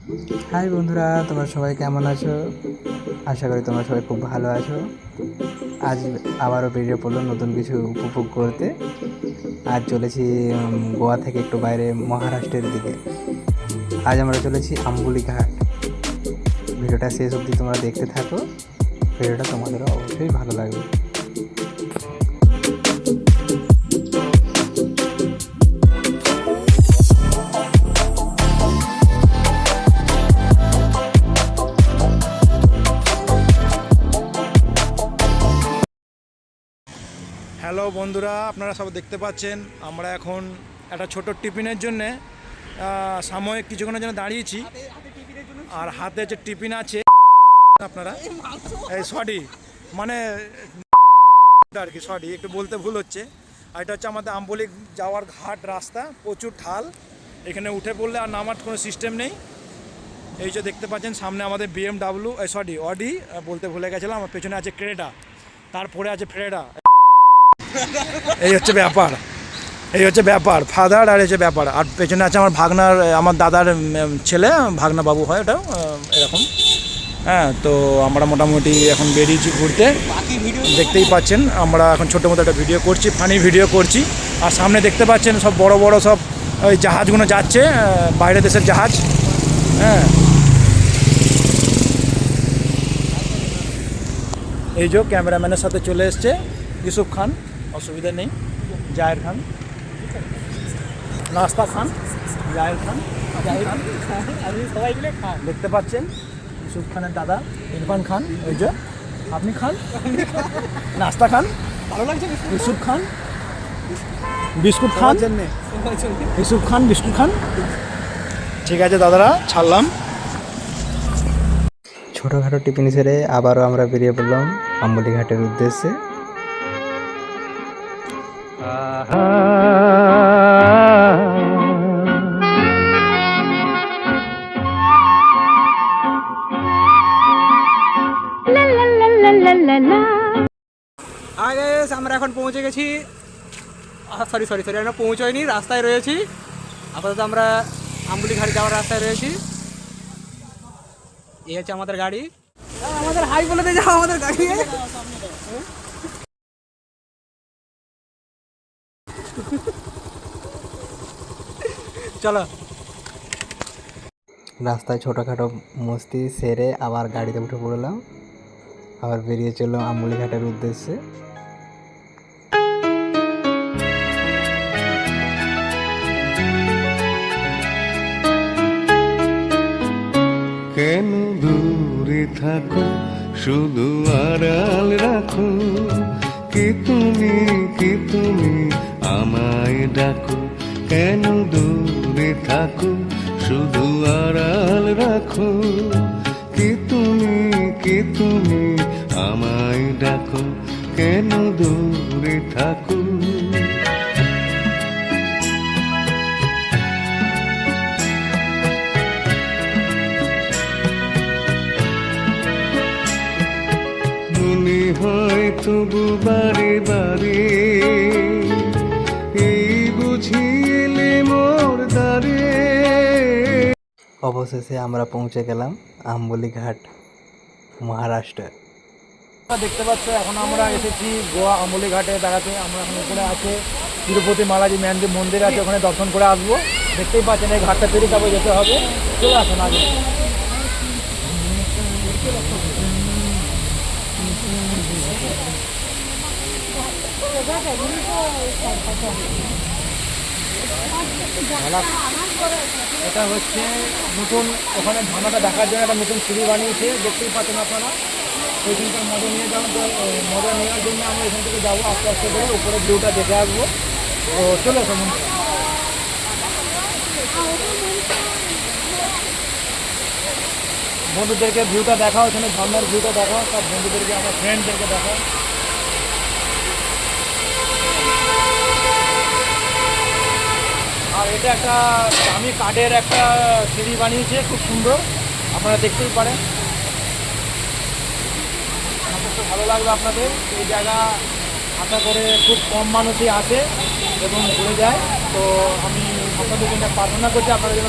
High বন্ধুরা, তোমরা সবাই কেমন আছো? আশা করি তোমরা সবাই খুব ভালো আছো। আজ আবারও বেরিয়ে পড়লো নতুন কিছু উপভোগ করতে। আজ চলেছি গোয়া থেকে একটু বাইরে মহারাষ্ট্রের দিকে। আজ আমরা চলেছি আম্বুলি ঘাট। ভিডিওটা শেষ অবধি তোমরা দেখতে থাকো, ভিডিওটা তোমাদেরও অবশ্যই ভালো লাগবে। হ্যালো বন্ধুরা, আপনারা সব দেখতে পাচ্ছেন আমরা এখন একটা ছোট টিফিনের জন্যে সাময়িক কিছুক্ষণের জন্য দাঁড়িয়েছি। আর হাতে যে টিফিন আছে আপনারা এই সরি মানে আর কি সরি একটু বলতে ভুল হচ্ছে। আর এটা হচ্ছে আমাদের আম্বলি যাওয়ার ঘাট রাস্তা, প্রচুর ঢাল। এখানে উঠে পড়লে আর নামার কোনো সিস্টেম নেই। এই যে দেখতে পাচ্ছেন সামনে আমাদের BMW অডি বলতে ভুলে গেছিলাম। আমার পেছনে আছে ক্রেটা, তারপরে আছে ফ্রেডা। এই হচ্ছে ব্যাপার ফাদার, আর এই যে ব্যাপার। আর পেছনে আছে আমার দাদার ছেলে, ভাগনা বাবু হয় ওটা এরকম। হ্যাঁ, তো আমরা মোটামুটি এখন বেরিয়েছি ঘুরতে। দেখতেই পাচ্ছেন আমরা এখন ছোটো মতো একটা ভিডিও করছি, ফানি ভিডিও করছি। আর সামনে দেখতে পাচ্ছেন সব বড় বড় সব ওই জাহাজগুলো যাচ্ছে, বাইরের দেশের জাহাজ। হ্যাঁ, এই যে ক্যামেরাম্যানের সাথে চলে এসছে ইউসুফ খান, অসুবিধা নেই। জাহের খান, নাস্তা খান, জাহের খান, সবাই মিলে খান। দেখতে পাচ্ছেন ইউসুফ খানের দাদা ইরফান খান। ওই যে আপনি খান, নাস্তা খান, ভালো লাগছে। ইউসুফ খান বিস্কুট খান, ইউসুফ খান বিস্কুট খান। ঠিক আছে দাদারা, ছাড়লাম। ছোটোখাটো টিফিন সেরে আবারও আমরা বেরিয়ে পড়লাম আম্বুলি ঘাটের উদ্দেশ্যে। আমরা এখন পৌঁছে গেছি। সরি আমরা পৌঁছাইনি, রাস্তায় রয়েছি আপাতত। আমরা আম্বুলি ঘাট যাওয়ার রাস্তায় রয়েছি। এই হচ্ছে আমাদের গাড়ি। আমাদের হাই বলে দিয়ে যাও আমাদের গাড়ি। চলো। রাস্তায় ছোটোখাটো মস্তি সেরে আবার গাড়িতে উঠে পড়লাম, আবার বেরিয়ে চললাম আম্বুলি ঘাটের উদ্দেশ্যে। কেন দূরে থাকো, শুধু আড়াল রাখো, কি তুমি আমায় ডাকো। কেন দূরে থাকো, শুধু আড়াল রাখো, কি তুমি আমায় ডাকো। কেন দূরে থাকো। মনে হয় তবু বারে বারে, এই বুঝিলে মোর দ্বারে। অবশেষে আমরা পৌঁছে গেলাম আম্বুলি ঘাট, মহারাষ্ট্র। দেখতে পাচ্ছ এখন আমরা এসেছি গোয়া আম্বুলি ঘাটে বেড়াতে। আমরা এখন উপরে আছে তিরুপতি বালাজি মন্দির আছে, ওখানে দর্শন করে আসবো। দেখতেই পাচ্ছেন এই ঘাটটা পেরিয়ে তারপর যেতে হবে। চলে আসুন আগে। এটা হচ্ছে নতুন, ওখানে ঝর্ণাটা দেখার জন্য একটা নতুন সিঁড়ি বানিয়েছে, দেখতেই পাচ্ছেন আপনারা। ওইখানকার মজা নিয়ে যাওয়ার মজা নেওয়ার জন্য আমরা এখান থেকে যাবো আস্তে আস্তে করে, উপরে ভিউটা দেখে আসবো। তো চলে আসুন। বন্ধুদেরকে ভিউটা দেখাও, এখানে ঝর্ণার ভিউটা দেখাও, সব বন্ধুদেরকে, আমার ফ্রেন্ডদেরকে দেখাও। আর এটা একটা দামি কাঠের একটা সিঁড়ি বানিয়েছে, খুব সুন্দর, আপনারা দেখতেই পারেন। আমাদের তো ভালো লাগবে আপনাদের। এই জায়গা আশা করে খুব কম মানুষই আসে এবং ঘুরে যায়। তো আমি আপনাদের জন্য প্রার্থনা করছি আপনারা যেন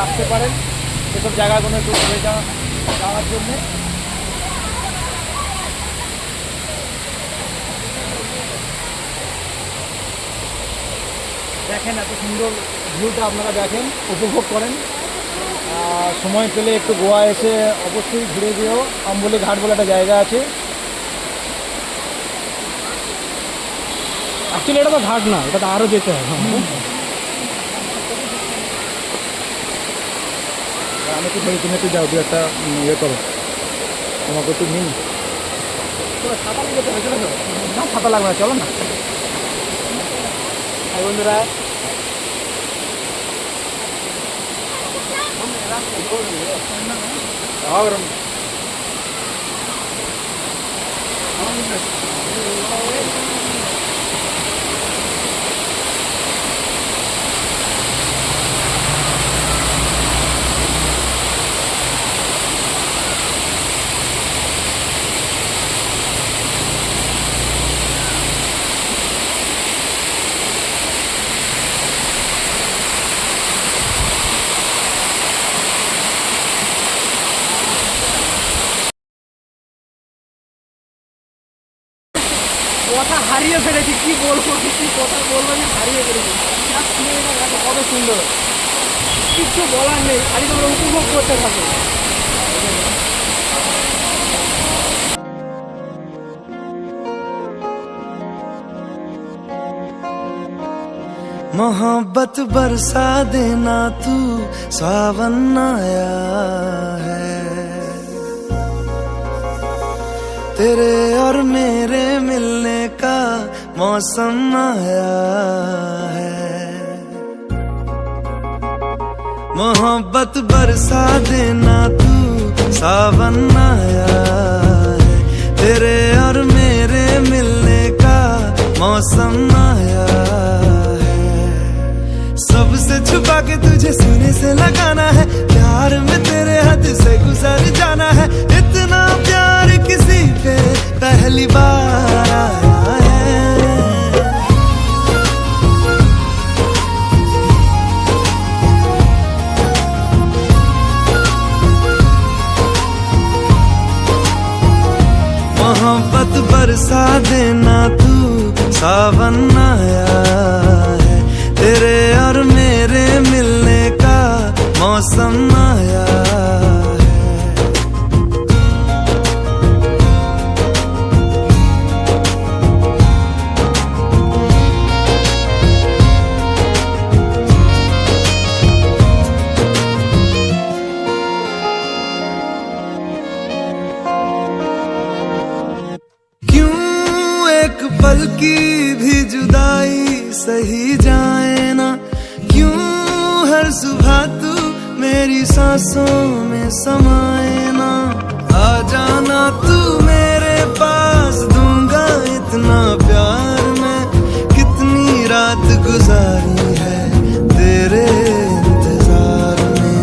আসতে পারেন সেসব জায়গাগুলো একটু ঘুরে যাওয়ার জন্যে। দেখেন এত সুন্দর ভিউটা আপনারা দেখেন, উপভোগ করেন। সময় পেলে একটু গোয়া এসে অবশ্যই ঘুরে যেও। আম্বলি ঘাট বলে একটা জায়গা আছে। অ্যাকচুয়ালি এটা তো ঘাট না, এটা তো আরও যেতে হয়। আমি তো বলি তুমি একটু যাও, দু একটা ইয়ে করো, তোমাকে একটু নিই। ছাতা নিয়ে যেতে হয়েছিল তো? না ছাতা লাগবে না, চলো না। হাই বন্ধুরা, কথা হারিয়ে ফেলেছি, কি বলবো, কি কথা বলবো, আমি হারিয়ে ফেলেছি। কত সুন্দর, কিচ্ছু বলার নেই, খালি তোমরা উপভোগ করতে থাকো। मोहब्बत बरसा देना तू सावन आया है, तेरे और मेरे मिलने का मौसम आया है। मोहब्बत बरसा देना तू सावन आया है, तेरे और मेरे मिलने का मौसम आया है। सबसे छुपा के तुझे सीने से लगाना है, प्यार में तेरे हद से गुजर जाना है। इतना प्यार किसी पे पहली बार आया है। मोहब्बत बरसा देना तू सावन आया है, तेरे और मेरे मिलने का मौसम आया है। एक पल की भी जुदाई सही जाए ना, क्यों हर सुबह तू मेरी सांसों में समाए ना। आ जाना तू मेरे पास, दूंगा इतना प्यार मैं, कितनी रात गुजारी है तेरे इंतजार में।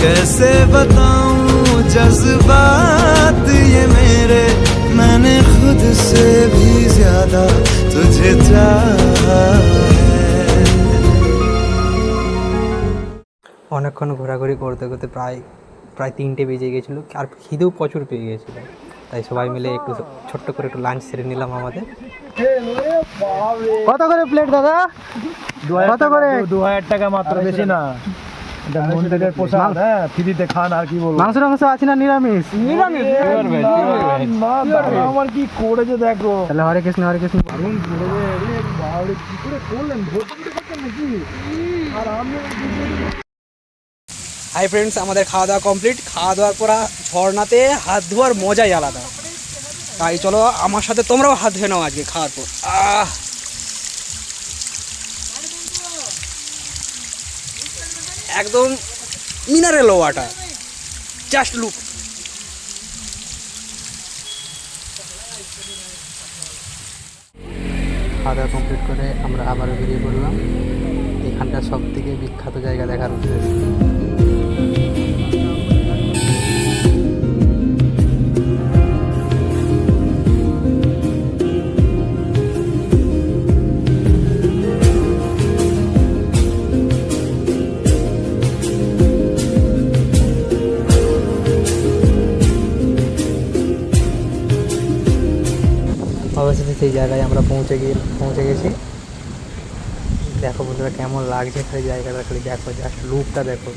कैसे बताऊं जज्बात ये मेरे, मैंने खुद से भी ज्यादा तुझे चाहा है। অনেকক্ষণ ঘোরাঘুরি করতে করতে প্রায় 3টে বেজে গেছিলো, আর খিদেও প্রচুর পেয়ে গেছিলো। তাই সবাই মিলে একটু ছোট্ট করে একটু লাঞ্চ সেরে নিলাম আমাদের। কত করে প্লেট দাদা? কত করে? 2000 টাকা মাত্র, বেশি না। এটা মন্দিরের প্রসাদ, হ্যাঁ, ফ্রিতে খান। আর কি বলবো, মাংস টাংস আছে না নিরামিষ? নিরামিষ আমার কি করেছে দেখো। তাহলে হরে কৃষ্ণ হরে কৃষ্ণ। কি করে করলেন, নাকি? আর আমি হাই ফ্রেন্ডস, আমাদের খাওয়া দাওয়া কমপ্লিট। খাওয়া দাওয়ার পর ঝর্ণাতে হাত ধোয়ার মজাই আলাদা। তাই চলো আমার সাথে তোমরাও হাত ধুয়ে নাও আজকে খাওয়ার পর। একদম মিনারেল ওয়াটার, জাস্ট লুক। খাওয়া দাওয়া কমপ্লিট করে আমরা আবারও বেরিয়ে পড়লাম এখানকার সব থেকে বিখ্যাত জায়গা দেখার উদ্দেশ্যে। সেই জায়গায় আমরা পৌঁছে গেছি। দেখো বন্ধুরা কেমন লাগছে খালি জায়গাটা, খালি দেখো জাস্ট লুকটা দেখো।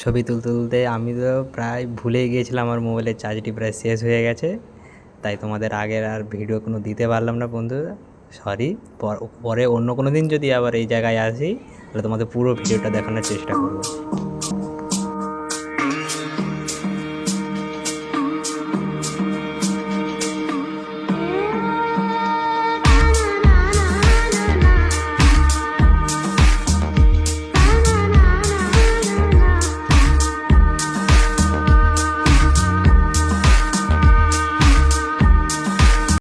ছবি তুলতে তুলতে আমি তো প্রায় ভুলেই গিয়েছিলাম, আমার মোবাইলের চার্জটি প্রায় শেষ হয়ে গেছে, তাই তোমাদের আগের আর ভিডিও কোনো দিতে পারলাম না বন্ধুরা, সরি। পরে অন্য কোনো দিন যদি আবার এই জায়গায় আসি তাহলে তোমাদের পুরো ভিডিওটা দেখানোর চেষ্টা করবো।